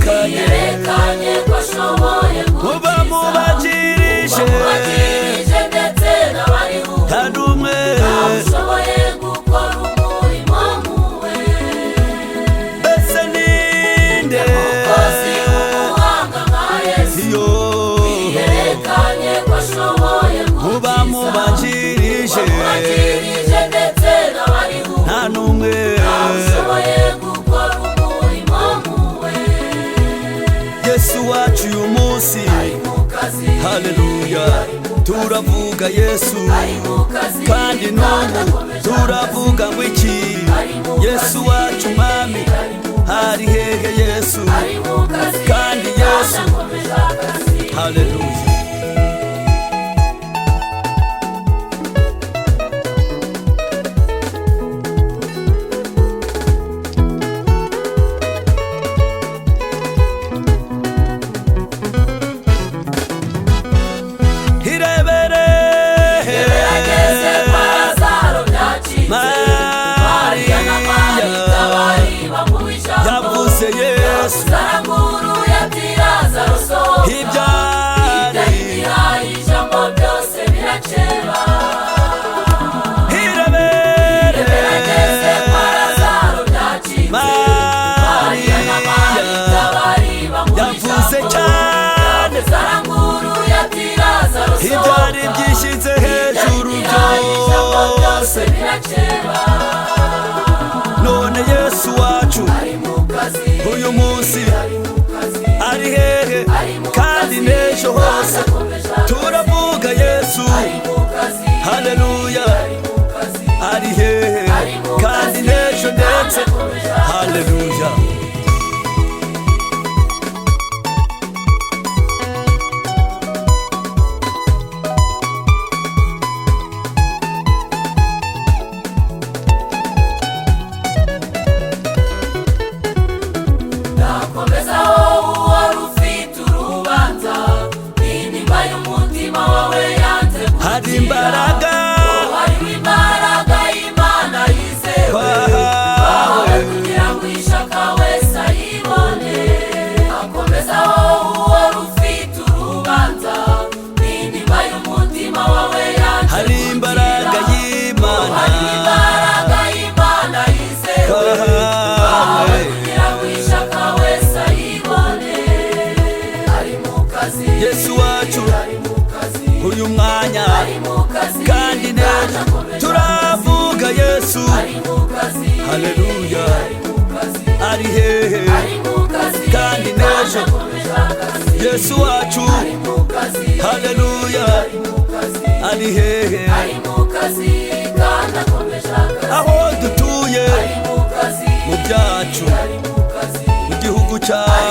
yerekanye ko ashoboye mubamubagirije ndetse n'abariho kandi umwe ushoboye gukora umurimo muwe. Mbese ninde umukozi w'umuhanga nka Yesu yerekanye ko ashoboye mubamubagirije ndetse n'abariho nta n'umwe ushoboye gukora umurimo muwe. Yesu wacu uyu munsi haleluya turavuga Yesu kandi n'ubu turavuga ngo iki Yesu wacu mwami hari hehe Yesu kandi Yesu haleluya. Ibyari byishyize hejuru byose none Yesu wacu uyu munsi ari hehe kandi n'ejo hose turavuga Yesu haleluya ari hehe kandi n'ejo ndetse haleluya. Hari imbaraga Imana yizewe kugira ngo ishaka wese ayibone. Akomezaho uwari ufite urubanza n'intimba y'umutima wawe yanze. Hari imbaraga y'Imana yizewe kugira ngo ishaka wese ayibone. Ari mu kazi Yesu wacu uyu mwanya kandi n'ejo turavuga Yesu haleluya ari hehe kandi n'ejo Yesu wacu haleluya ari hehe aho dutuye mu byacu mu gihugu cyacu